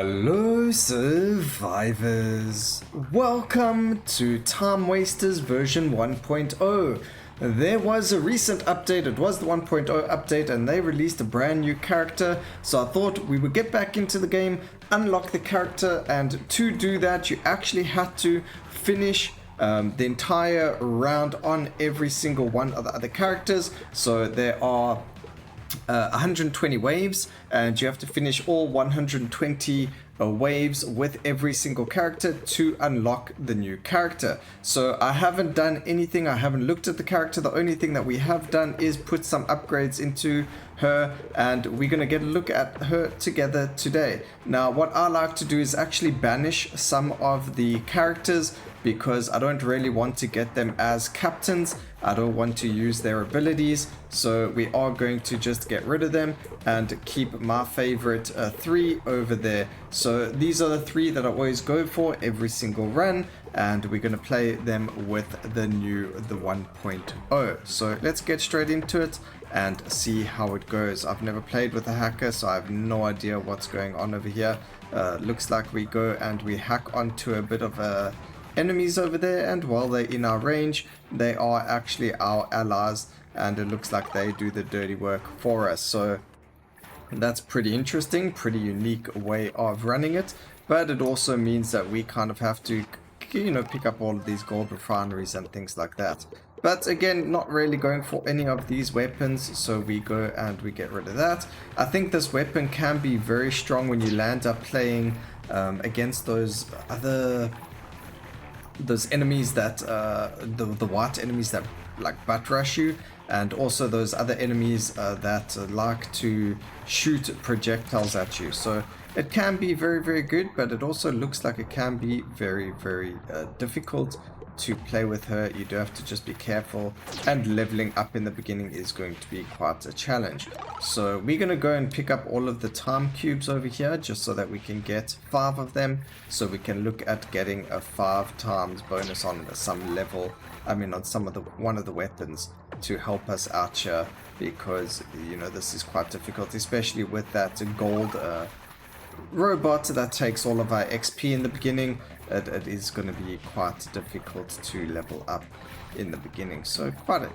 Hello survivors, welcome to Time Wasters version 1.0. There was a recent update, it was the 1.0 update, and they released a brand new character, so I thought we would get back into the game, unlock the character, and to do that you actually had to finish the entire round on every single one of the other characters. So there are 120 waves, and you have to finish all 120 waves with every single character to unlock the new character. So I haven't done anything, I haven't looked at the character. The only thing that we have done is put some upgrades into her, and we're going to get a look at her together today. Now what I like to do is actually banish some of the characters because I don't really want to get them as captains. I don't want to use their abilities, so we are going to just get rid of them and keep my favorite 3 over there. So these are the 3 that I always go for every single run, and we're going to play them with the 1.0. So let's get straight into it and see how it goes. I've never played with a hacker, so I have no idea what's going on over here. Looks like we go and we hack onto a bit of enemies over there, and while they're in our range, they are actually our allies, and it looks like they do the dirty work for us. So that's pretty interesting, pretty unique way of running it, but it also means that we kind of have to, you know, pick up all of these gold refineries and things like that. But again, not really going for any of these weapons, so we go and we get rid of that. I think this weapon can be very strong when you land up playing against those enemies that the white enemies that like butt rush you, and also those other enemies that like to shoot projectiles at you. So it can be very good, but it also looks like it can be very difficult to play with her. You do have to just be careful, and leveling up in the beginning is going to be quite a challenge. So we're going to go and pick up all of the time cubes over here just so that we can get 5 of them, so we can look at getting a 5 times bonus on some level, I mean on some of the one of the weapons to help us out here, because you know this is quite difficult, especially with that gold robot that takes all of our XP in the beginning. It is going to be quite difficult to level up in the beginning. So quite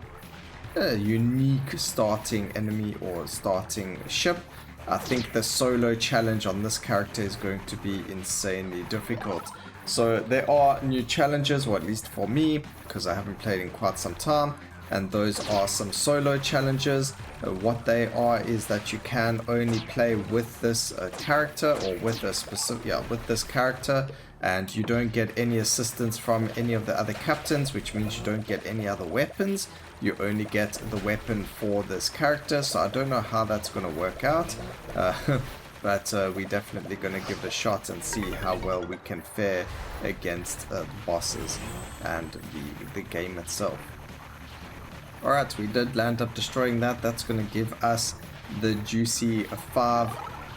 a unique starting enemy or starting ship. I think the solo challenge on this character is going to be insanely difficult. So there are new challenges, or at least for me, because I haven't played in quite some time, and those are some solo challenges. What they are is that you can only play with this character, or with a specific, with this character, and you don't get any assistance from any of the other captains, which means you don't get any other weapons. You only get the weapon for this character, so I don't know how that's going to work out, but we're definitely going to give it a shot and see how well we can fare against the bosses and the game itself. Alright, we did land up destroying that. That's going to give us the juicy 5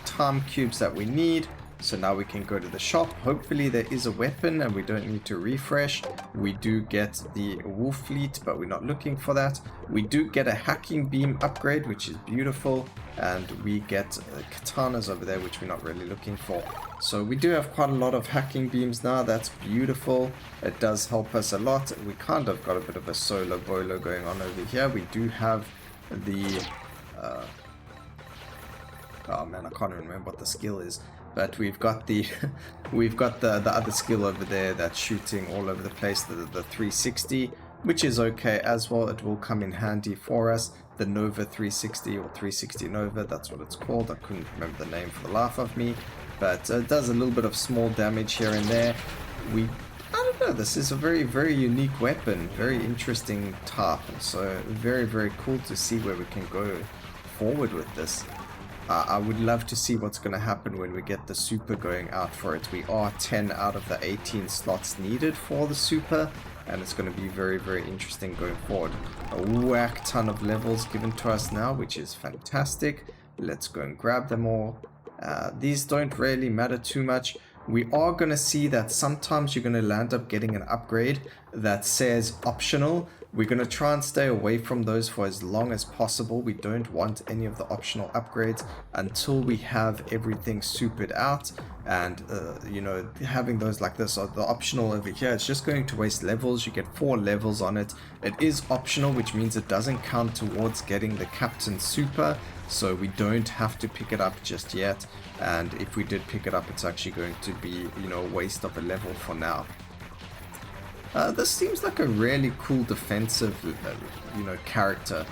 time cubes that we need. So now we can go to the shop. Hopefully there is a weapon and we don't need to refresh. We do get the wolf fleet, but we're not looking for that. We do get a hacking beam upgrade, which is beautiful, and we get katanas over there, which we're not really looking for. So we do have quite a lot of hacking beams now. That's beautiful. It does help us a lot. We kind of got a bit of a solo bolo going on over here. We do have the oh man, I can't even remember what the skill is. But we've got the the other skill over there that's shooting all over the place, the 360, which is okay as well. It will come in handy for us. The Nova 360, or 360 Nova, that's what it's called. I couldn't remember the name for the life of me, but it does a little bit of small damage here and there. I don't know, this is a very unique weapon, very interesting type, so very cool to see where we can go forward with this. I would love to see what's going to happen when we get the super going out for it. We are 10 out of the 18 slots needed for the super, and it's going to be very interesting going forward. A whack ton of levels given to us now, which is fantastic. Let's go and grab them all. These don't really matter too much. We are going to see that sometimes you're going to land up getting an upgrade that says optional, We're going to try and stay away from those for as long as possible. We don't want any of the optional upgrades until we have everything supered out. And, you know, having those like this, or the optional over here, it's just going to waste levels. You get 4 levels on it. It is optional, which means it doesn't count towards getting the Captain Super. So we don't have to pick it up just yet. And if we did pick it up, it's actually going to be, you know, a waste of a level for now. This seems like a really cool defensive, you know, character.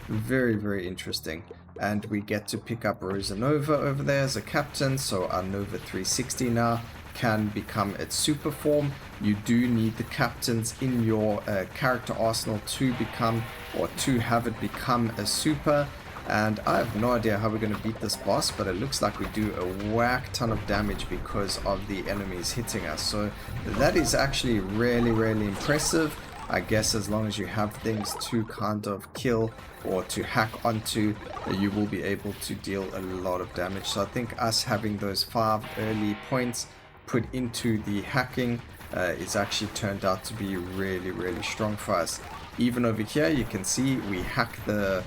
Very, very interesting. And we get to pick up Rosa Nova over there as a captain, so our Nova 360 now can become its super form. You do need the captains in your character arsenal to become, or to have it become a super. And I have no idea how we're going to beat this boss, but it looks like we do a whack ton of damage because of the enemies hitting us. So that is actually really, really impressive. I guess as long as you have things to kind of kill or to hack onto, you will be able to deal a lot of damage. So I think us having those 5 early points put into the hacking is actually turned out to be really, really strong for us. Even over here, you can see we hack the...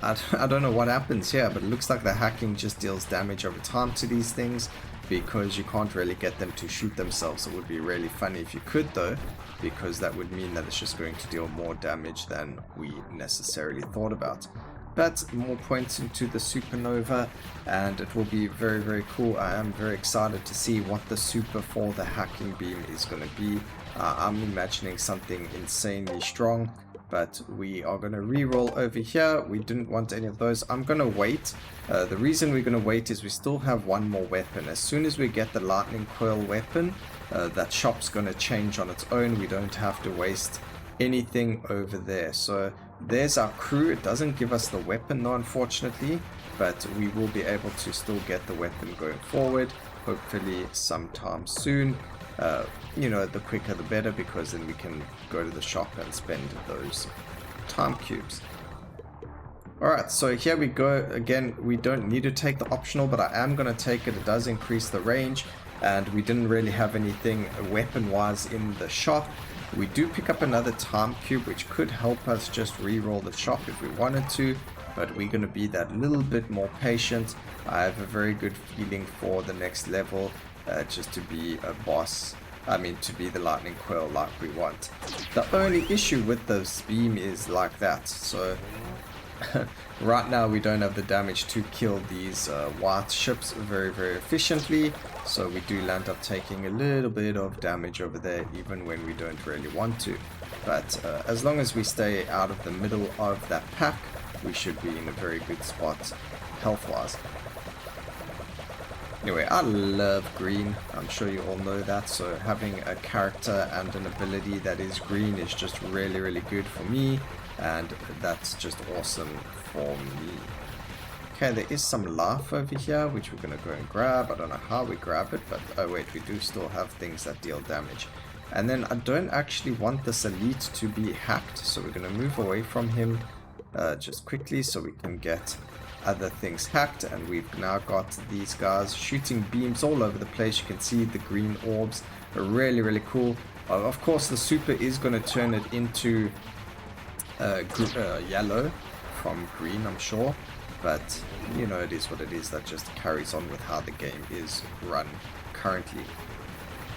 I don't know what happens here, but it looks like the hacking just deals damage over time to these things because you can't really get them to shoot themselves. It would be really funny if you could though, because that would mean that it's just going to deal more damage than we necessarily thought about. But more points into the supernova, and it will be very, very cool. I am very excited to see what the super for the hacking beam is going to be. I'm imagining something insanely strong. But we are going to re-roll over here. We didn't want any of those. I'm going to wait. The reason we're going to wait is we still have one more weapon. As soon as we get the lightning coil weapon, that shop's going to change on its own. We don't have to waste anything over there. So there's our crew. It doesn't give us the weapon though, unfortunately, but we will be able to still get the weapon going forward, hopefully sometime soon. You know, the quicker the better, because then we can go to the shop and spend those time cubes. Alright, so here we go. Again, we don't need to take the optional, but I am going to take it. It does increase the range, and we didn't really have anything weapon-wise in the shop. We do pick up another time cube, which could help us just re-roll the shop if we wanted to, but we're going to be that little bit more patient. I have a very good feeling for the next level, just to be a boss. I mean, to be the lightning coil like we want. The only issue with this beam is like that. So right now we don't have the damage to kill these white ships very, very efficiently. So we do land up taking a little bit of damage over there, even when we don't really want to. But as long as we stay out of the middle of that pack, we should be in a very good spot health-wise. Anyway, I love green. I'm sure you all know that. So having a character and an ability that is green is just really, really good for me. And that's just awesome for me. Okay, there is some life over here, which we're going to go and grab. I don't know how we grab it, but oh wait, we do still have things that deal damage. And then I don't actually want this elite to be hacked. So we're going to move away from him just quickly so we can get other things hacked, and we've now got these guys shooting beams all over the place. You can see the green orbs are really, really cool. Of course, the super is going to turn it into yellow from green, I'm sure, but you know, it is what it is. That just carries on with how the game is run currently.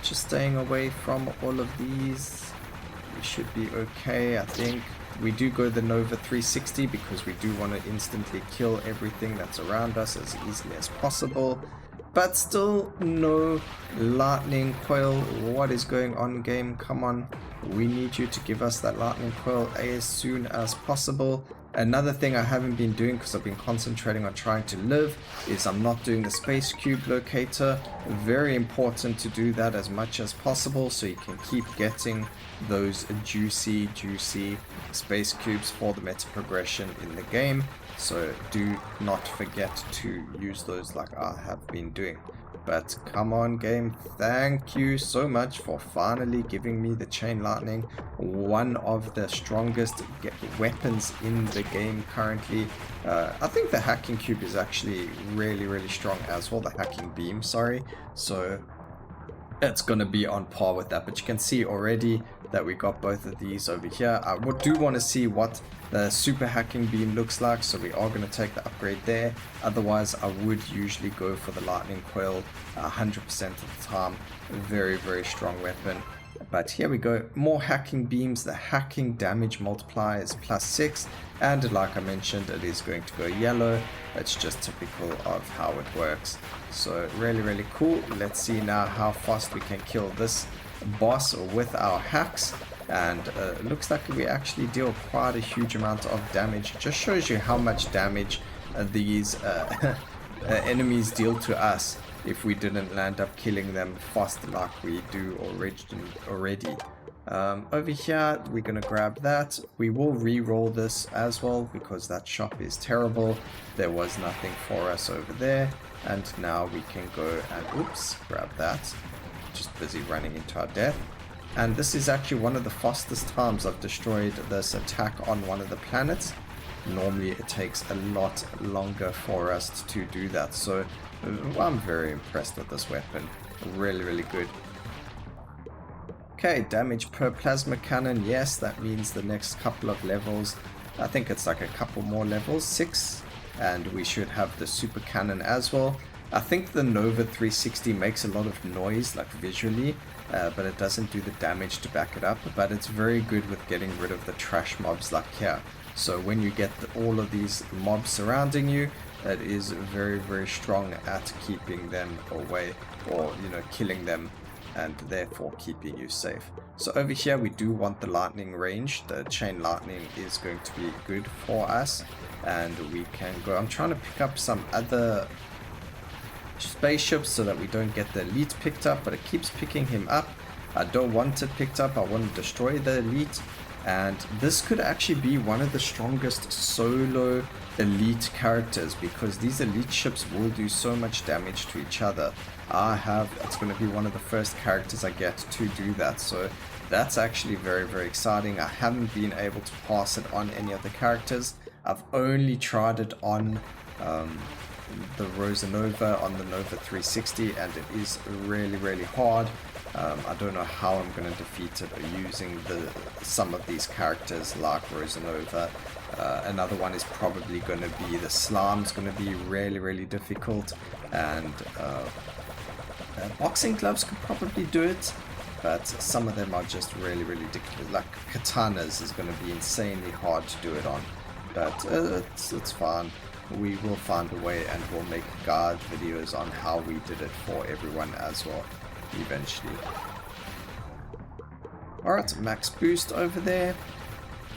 Just staying away from all of these. We should be okay, I think. We do go the Nova 360 because we do want to instantly kill everything that's around us as easily as possible. But still no lightning coil. What is going on, game? Come on. We need you to give us that lightning coil as soon as possible. Another thing I haven't been doing because I've been concentrating on trying to live is I'm not doing the space cube locator. Very important to do that as much as possible so you can keep getting those juicy space cubes for the meta progression in the game. So do not forget to use those like I have been doing. But come on, game, thank you so much for finally giving me the chain lightning, one of the strongest weapons in the game currently. I think the hacking cube is actually really, really strong as well, the hacking beam, sorry. So it's going to be on par with that. But you can see already that we got both of these over here. I do want to see what the super hacking beam looks like, so we are going to take the upgrade there. Otherwise, I would usually go for the lightning coil 100% of the time. Very, very strong weapon. But here we go, more hacking beams. The hacking damage multiplier is +6, and like I mentioned, it is going to go yellow. It's just typical of how it works. So really, really cool. Let's see now how fast we can kill this boss with our hacks. And it looks like we actually deal quite a huge amount of damage. It just shows you how much damage these enemies deal to us if we didn't land up killing them fast like we do already. Over here, we're going to grab that. We will re-roll this as well because that shop is terrible. There was nothing for us over there. And now we can go and, oops, grab that. Just busy running into our death. And this is actually one of the fastest times I've destroyed this attack on one of the planets. Normally it takes a lot longer for us to do that. So I'm very impressed with this weapon. Really, really good. Okay, damage per plasma cannon. Yes, that means the next couple of levels. I think it's like a couple more levels, 6. And we should have the super cannon as well. I think the Nova 360 makes a lot of noise, like visually, but it doesn't do the damage to back it up. But it's very good with getting rid of the trash mobs like here. So when you get all of these mobs surrounding you, it is very, very strong at keeping them away, or, you know, killing them, and therefore keeping you safe. So over here we do want the lightning range. The chain lightning is going to be good for us, and we can go. I'm trying to pick up some other spaceships so that we don't get the elite picked up, but it keeps picking him up. I don't want it picked up. I want to destroy the elite, and this could actually be one of the strongest solo elite characters because these elite ships will do so much damage to each other. It's going to be one of the first characters I get to do that, so that's actually very, very exciting. I haven't been able to pass it on any other characters. I've only tried it on the Rosanova, on the Nova 360, and it is really, really hard. I don't know how I'm going to defeat it using some of these characters like Rosanova. Another one is probably going to be the Slime's going to be really, really difficult, and boxing gloves could probably do it, but some of them are just really, really difficult. Like Katanas is going to be insanely hard to do it on, but it's fine. We will find a way, and we'll make guide videos on how we did it for everyone as well, eventually. Alright, max boost over there,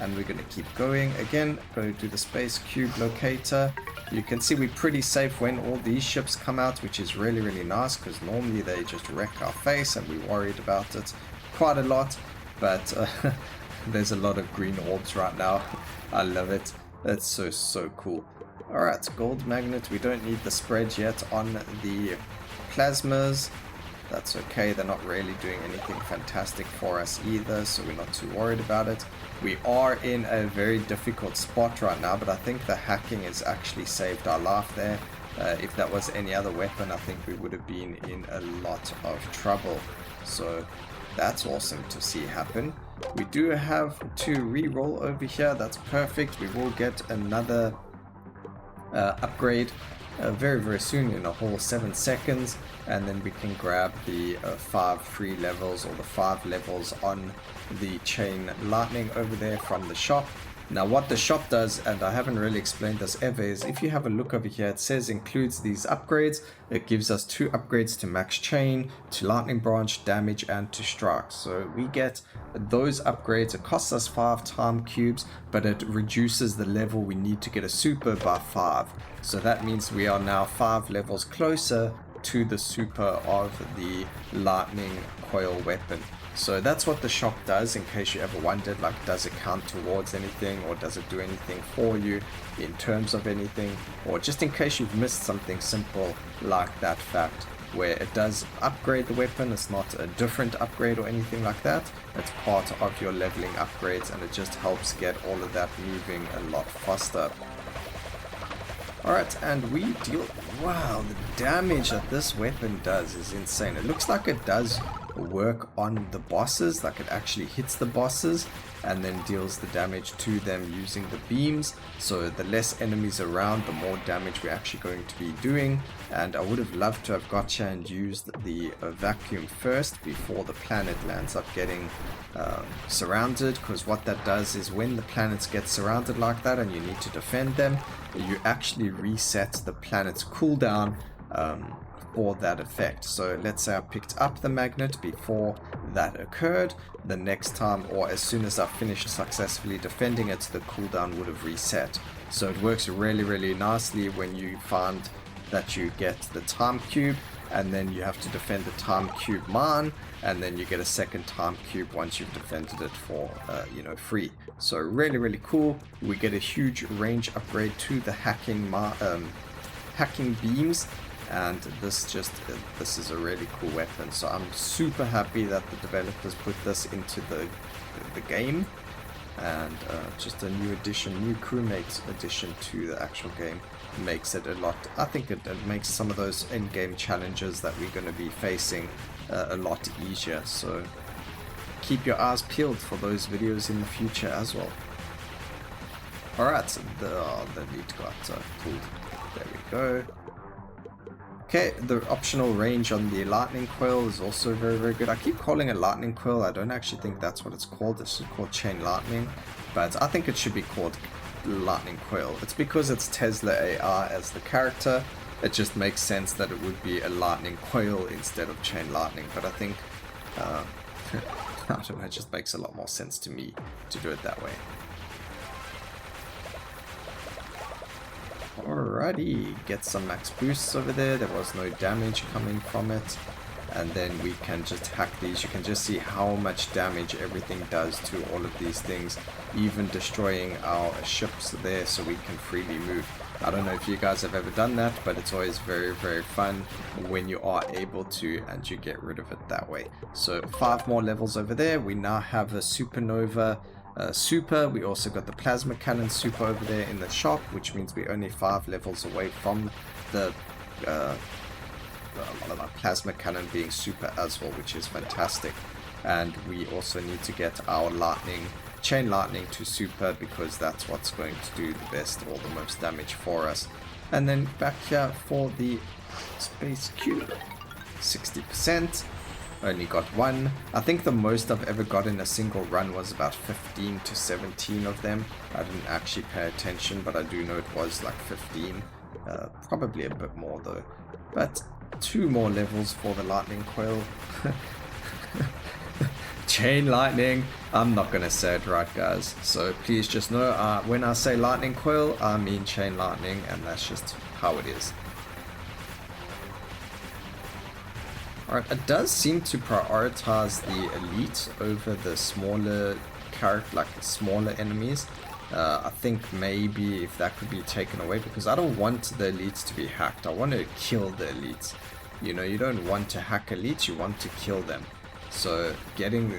and we're going to keep going. Again, go to the space cube locator. You can see we're pretty safe when all these ships come out, which is really, really nice, because normally they just wreck our face and we're worried about it quite a lot. But there's a lot of green orbs right now. I love it. That's so cool. Alright, gold magnet. We don't need the spread yet on the plasmas. That's okay, they're not really doing anything fantastic for us either, so we're not too worried about it. We are in a very difficult spot right now, but I think the hacking has actually saved our life there. If that was any other weapon, I think we would have been in a lot of trouble. So that's awesome to see happen. We do have to re-roll over here. That's perfect. We will get another upgrade very, very soon, in a whole 7 seconds, and then we can grab the 5 free levels, or the 5 levels on the chain lightning over there from the shop. Now what the shop does, and I haven't really explained this ever, is if you have a look over here, it says includes these upgrades. It gives us 2 upgrades to max chain, to lightning branch, damage, and to strike. So we get those upgrades. It costs us 5 time cubes, but it reduces the level we need to get a super by 5. So that means we are now 5 levels closer to the super of the lightning coil weapon. So that's what the shop does, in case you ever wondered, like, does it count towards anything, or does it do anything for you in terms of anything, or just in case you've missed something simple like that fact, where it does upgrade the weapon. It's not a different upgrade or anything like that. It's part of your leveling upgrades, and it just helps get all of that moving a lot faster. Alright, and we deal... Wow, the damage that this weapon does is insane. It looks like it does work on the bosses, like it actually hits the bosses and then deals the damage to them using the beams. So the less enemies around, the more damage we're actually going to be doing. And I would have loved to have gotcha and used the vacuum first before the planet lands up getting surrounded, because what that does is when the planets get surrounded like that and you need to defend them, you actually reset the planet's cooldown for that effect. So let's say I picked up the magnet before that occurred, the next time or as soon as I finished successfully defending it, the cooldown would have reset. So it works really nicely when you find that you get the time cube and then you have to defend the time cube mine, and then you get a second time cube once you've defended it for free. So really cool. We get a huge range upgrade to the hacking beams, and this is a really cool weapon. So I'm super happy that the developers put this into the game, and just a new addition, new crewmate addition to the actual game makes it a lot. I think it makes some of those in-game challenges that we're going to be facing a lot easier. So keep your eyes peeled for those videos in the future as well. Alright, so the lead got pulled. There we go. Okay, the optional range on the lightning coil is also very good. I keep calling it lightning coil. I don't actually think that's what it's called. It's called chain lightning, but I think it should be called lightning coil. It's because it's Tesla AI as the character. It just makes sense that it would be a lightning coil instead of chain lightning, but I think I don't know, it just makes a lot more sense to me to do it that way. Alrighty, get some max boosts over there. There was no damage coming from it. And then we can just hack these. You can just see how much damage everything does to all of these things, even destroying our ships there so we can freely move. I don't know if you guys have ever done that, but it's always very fun when you are able to and you get rid of it that way. So 5 more levels over there. We now have a supernova super. We also got the plasma cannon super over there in the shop, which means we're only 5 levels away from the plasma cannon being super as well, which is fantastic. And we also need to get our chain lightning to super, because that's what's going to do the best or the most damage for us. And then back here for the space cube, 60%. Only got 1. I think the most I've ever got in a single run was about 15 to 17 of them. I didn't actually pay attention, but I do know it was like 15. Probably a bit more though. But 2 more levels for the lightning coil. Chain lightning. I'm not gonna say it right, guys. So please just know, when I say lightning coil, I mean chain lightning, and that's just how it is. Alright, it does seem to prioritize the elite over the smaller smaller enemies. I think maybe if that could be taken away, because I don't want the elites to be hacked. I want to kill the elites. You know, you don't want to hack elites, you want to kill them. So getting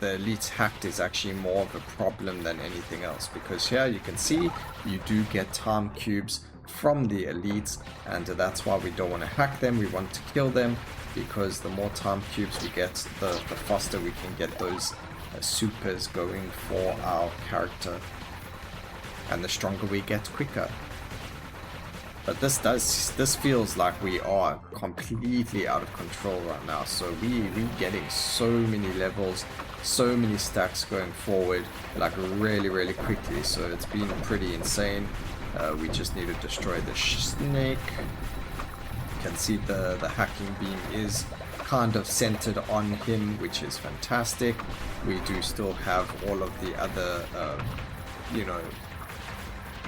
the elites hacked is actually more of a problem than anything else, because here you can see you do get time cubes from the elites, and that's why we don't want to hack them. We want to kill them, because the more time cubes we get, the faster we can get those supers going for our character, and the stronger we get quicker. But this feels like we are completely out of control right now. So we're getting so many levels, so many stacks going forward, like really quickly. So it's been pretty insane. We just need to destroy the snake. You can see the hacking beam is kind of centered on him, which is fantastic. We do still have all of the other,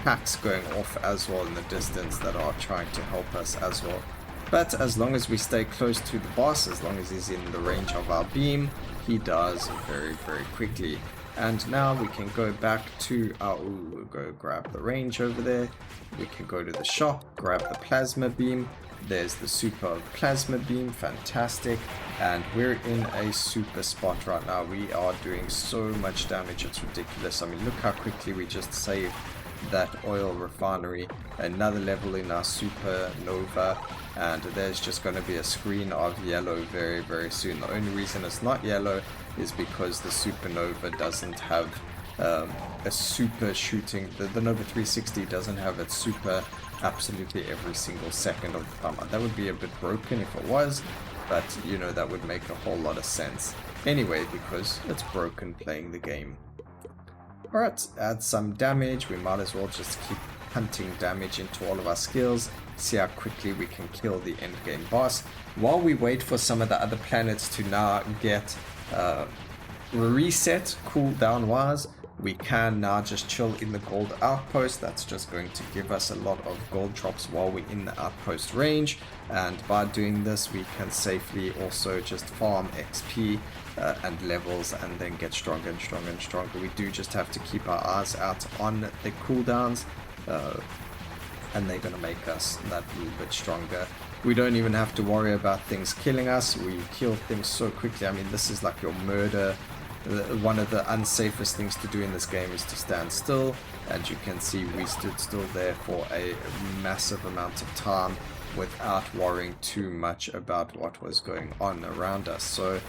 hacks going off as well in the distance that are trying to help us as well. But as long as we stay close to the boss, as long as he's in the range of our beam, he does very quickly. And now we can go back to our, we'll go grab the range over there. We can go to the shop, grab the plasma beam. There's the super plasma beam, fantastic. And we're in a super spot right now. We are doing so much damage, it's ridiculous. I mean, look how quickly we just saved that oil refinery, another level in our supernova, and there's just going to be a screen of yellow very, very soon. The only reason it's not yellow is because the supernova doesn't have a super shooting. The Nova 360 doesn't have its super absolutely every single second of the time. That would be a bit broken if it was, but you know, that would make a whole lot of sense anyway because it's broken playing the game. Alright, add some damage. We might as well just keep hunting damage into all of our skills, see how quickly we can kill the end game boss while we wait for some of the other planets to now get reset cooldown wise. We can now just chill in the gold outpost. That's just going to give us a lot of gold drops while we're in the outpost range, and by doing this we can safely also just farm XP and levels and then get stronger and stronger and stronger. We do just have to keep our eyes out on the cooldowns and they're going to make us that little bit stronger. We don't even have to worry about things killing us. We kill things so quickly. I mean, this is like your murder. One of the unsafest things to do in this game is to stand still, and you can see we stood still there for a massive amount of time without worrying too much about what was going on around us. So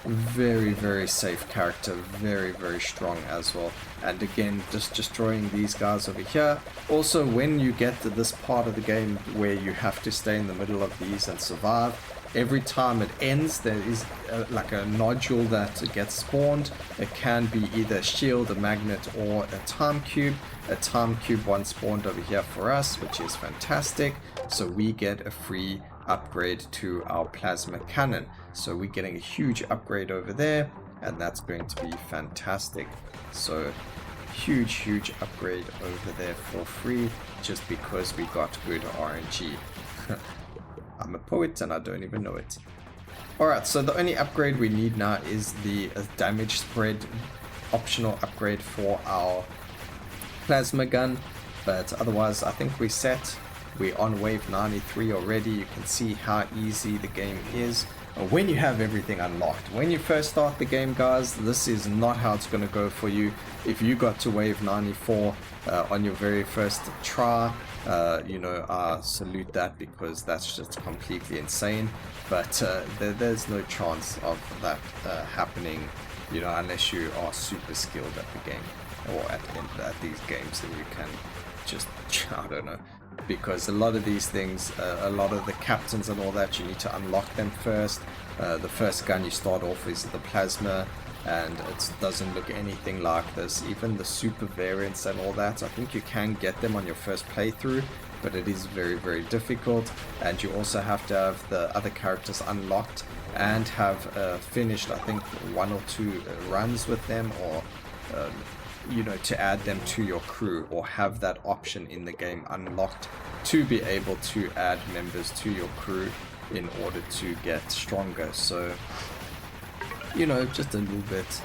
very, very safe character, very, very strong as well. And again, just destroying these guys over here. Also, when you get to this part of the game where you have to stay in the middle of these and survive, every time it ends there is like a nodule that gets spawned. It can be either a shield, a magnet, or a time cube. A time cube once spawned over here for us, which is fantastic. So we get a free upgrade to our plasma cannon. So we're getting a huge upgrade over there, and that's going to be fantastic. So huge upgrade over there for free just because we got good RNG. I'm a poet and I don't even know it. Alright, so the only upgrade we need now is the damage spread optional upgrade for our plasma gun, but otherwise I think we're set. We're on wave 93 already. You can see how easy the game is when you have everything unlocked. When you first start the game, guys, this is not how it's going to go for you. If you got to wave 94 on your very first try, you know, I salute that because that's just completely insane. But there's no chance of that happening, you know, unless you are super skilled at the game or at these games, then you can just, I don't know. Because a lot of these things, a lot of the captains and all that, you need to unlock them first. The first gun you start off is the plasma, and it doesn't look anything like this. Even the super variants and all that, I think you can get them on your first playthrough, but it is very, very difficult. And you also have to have the other characters unlocked and have finished, I think, 1 or 2 runs with them, or you know, to add them to your crew, or have that option in the game unlocked to be able to add members to your crew in order to get stronger. So, you know, just a little bit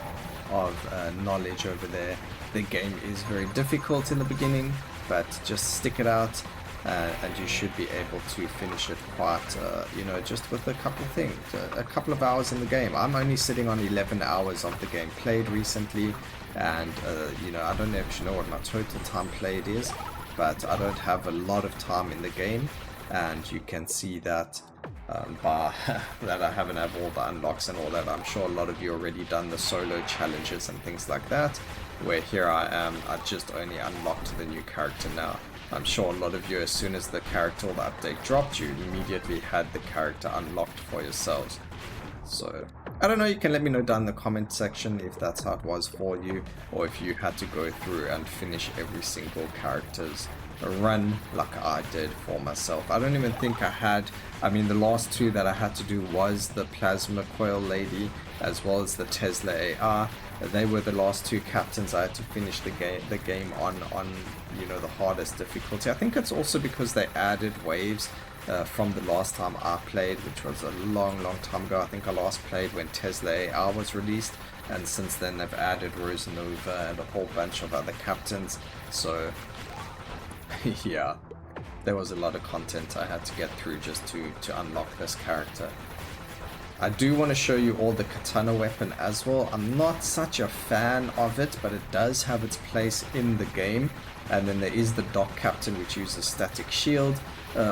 of knowledge over there. The game is very difficult in the beginning, but just stick it out and you should be able to finish it quite, you know, just with a couple of things, a couple of hours in the game. I'm only sitting on 11 hours of the game played recently, and you know, I don't actually know what my total time played is, but I don't have a lot of time in the game, and you can see that by that I haven't had all the unlocks and all that. I'm sure a lot of you already done the solo challenges and things like that, where here I am, I just only unlocked the new character now. I'm sure a lot of you, as soon as the character or the update dropped, you immediately had the character unlocked for yourselves. So I don't know, you can let me know down in the comment section if that's how it was for you, or if you had to go through and finish every single character's run like I did for myself. I don't even think I had, I mean, the last 2 that I had to do was the Plasma Coil Lady as well as the Tesla AR. They were the last 2 captains I had to finish the game on you know, the hardest difficulty. I think it's also because they added waves from the last time I played, which was a long time ago. I think I last played when Tesla AR was released, and since then they've added Rosanova and a whole bunch of other captains. So yeah, there was a lot of content I had to get through just to unlock this character. I do want to show you all the katana weapon as well. I'm not such a fan of it, but it does have its place in the game. And then there is the Dock Captain, which uses static shield.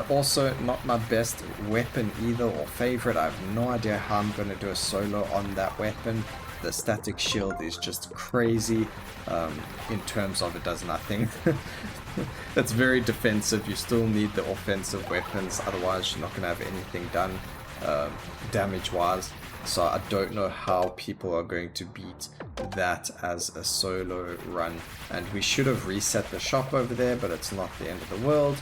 Also, not my best weapon either, or favorite. I have no idea how I'm going to do a solo on that weapon. The static shield is just crazy in terms of it does nothing. It's very defensive. You still need the offensive weapons, otherwise you're not going to have anything done damage wise. So I don't know how people are going to beat that as a solo run. And we should have reset the shop over there, but it's not the end of the world.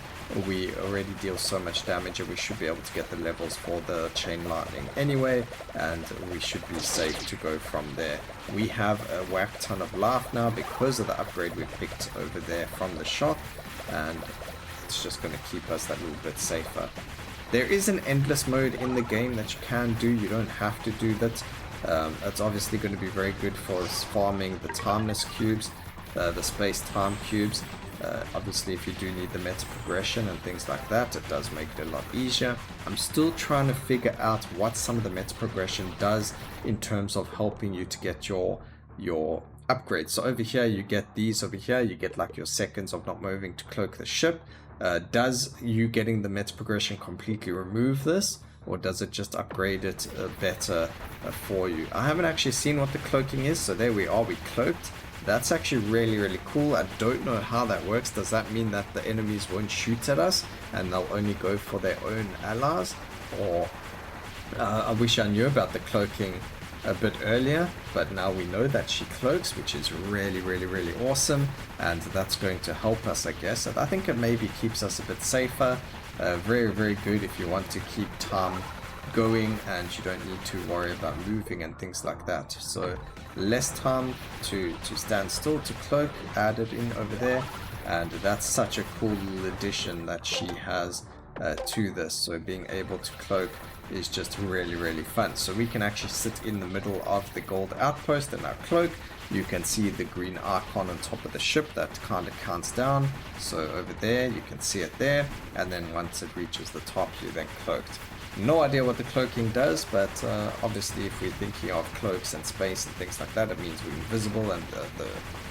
We already deal so much damage and we should be able to get the levels for the chain lightning anyway, and we should be safe to go from there. We have a whack ton of life now because of the upgrade we picked over there from the shop, and it's just going to keep us that little bit safer. There is an endless mode in the game that you can do. You don't have to do that. It's obviously going to be very good for farming the timeless cubes, the space time cubes. Obviously, if you do need the meta progression and things like that, it does make it a lot easier. I'm still trying to figure out what some of the meta progression does in terms of helping you to get your upgrades. So over here, you get these over here. You get like your seconds of not moving to cloak the ship. Does you getting the meta progression completely remove this, or does it just upgrade it better for you? I haven't actually seen what the cloaking is, so there we are, we cloaked. That's actually really cool. I don't know how that works. Does that mean that the enemies won't shoot at us and they'll only go for their own allies? Or I wish I knew about the cloaking a bit earlier, but now we know that she cloaks, which is really awesome, and that's going to help us, I guess. And I think it maybe keeps us a bit safer. Very good if you want to keep time going and you don't need to worry about moving and things like that. So less time to stand still, to cloak, added in over there, and that's such a cool little addition that she has to this. So being able to cloak is just really fun. So we can actually sit in the middle of the gold outpost and our cloak. You can see the green icon on top of the ship that kind of counts down. So over there you can see it there, and then once it reaches the top you're then cloaked. No idea what the cloaking does, but obviously if we're thinking of cloaks and space and things like that, it means we're invisible and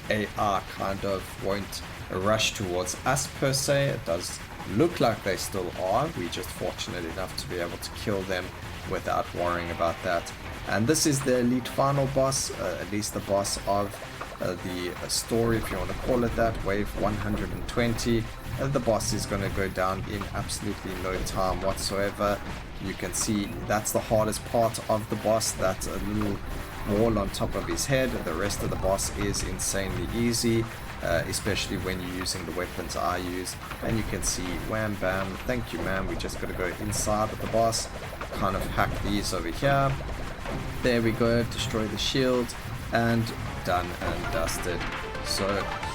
the AR kind of won't rush towards us per se. It does look like they still are. We're just fortunate enough to be able to kill them without worrying about that. And this is the elite final boss, at least the boss of the story, if you want to call it that, wave 120. The boss is going to go down in absolutely no time whatsoever. You can see that's the hardest part of the boss, that little wall on top of his head. The rest of the boss is insanely easy, especially when you're using the weapons I use. And you can see, wham bam, thank you man, we just got to go inside of the boss, kind of hack these over here. There we go, destroy the shield, and done and dusted. So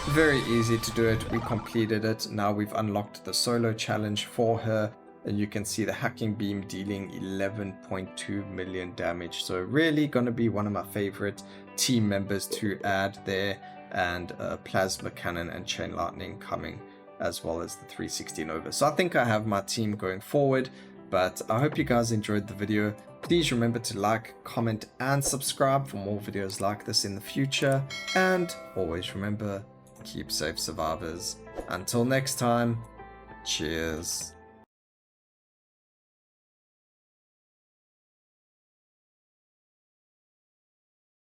very easy to do it. We completed it. Now we've unlocked the solo challenge for her, and you can see the hacking beam dealing 11.2 million damage. So really going to be one of my favorite team members to add there, and plasma cannon and chain lightning coming, as well as the 360 Nova. So I think I have my team going forward, but I hope you guys enjoyed the video. Please remember to like, comment, and subscribe for more videos like this in the future. And always remember, keep safe, survivors. Until next time, cheers.